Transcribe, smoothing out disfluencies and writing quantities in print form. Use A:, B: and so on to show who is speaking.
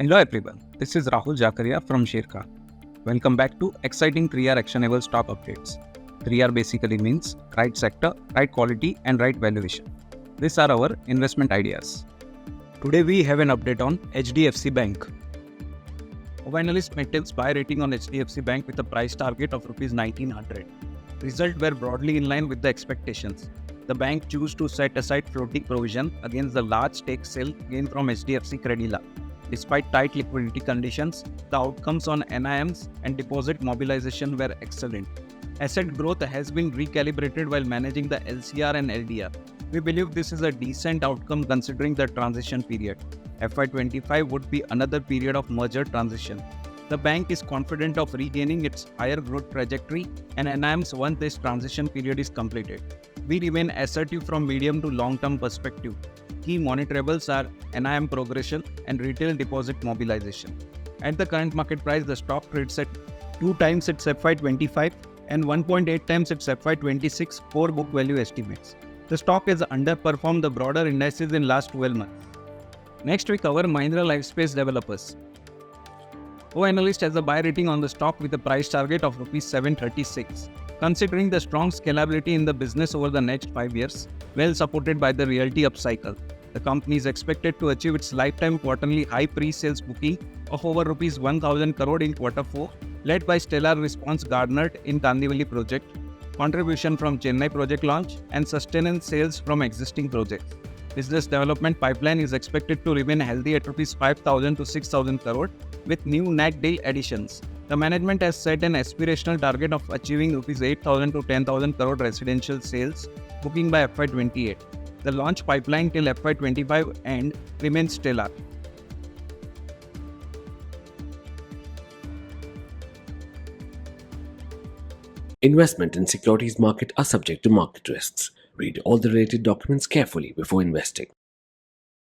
A: Hello everyone, this is Rahul Jakaria from Sharekhan. Welcome back to exciting 3R actionable stock updates. 3R basically means right sector, right quality and right valuation. These are our investment ideas. Today we have an update on HDFC Bank. Our analyst maintains buy rating on HDFC Bank with a price target of Rs 1900. Results were broadly in line with the expectations. The bank chose to set aside floating provision against the large stake sale gain from HDFC Credila. Despite tight liquidity conditions, the outcomes on NIMs and deposit mobilization were excellent. Asset growth has been recalibrated while managing the LCR and LDR. We believe this is a decent outcome considering the transition period. FY25 would be another period of merger transition. The bank is confident of regaining its higher growth trajectory and NIMs once this transition period is completed. We remain assertive from medium to long-term perspective. Key monitorables are NIM progression and retail deposit mobilization. At the current market price, the stock trades at 2 times its FY25 and 1.8 times its FY26 core book value estimates. The stock has underperformed the broader indices in last 12 months. Next, we cover Mahindra Lifespace developers. O analyst has a buy rating on the stock with a price target of Rs 736. Considering the strong scalability in the business over the next 5 years, well supported by the realty upcycle, the company is expected to achieve its lifetime quarterly high pre-sales booking of over Rs 1000 crore in Q4, led by stellar response garnered in Kandivali project, contribution from Chennai project launch, and sustained sales from existing projects. Business development pipeline is expected to remain healthy at Rs 5000 to 6000 crore with new NAC deal additions. The management has set an aspirational target of achieving Rs 8,000 to 10,000 crore residential sales booking by FY28. The launch pipeline till FY25 end remains stellar.
B: Investment in securities market are subject to market risks. Read all the related documents carefully before investing.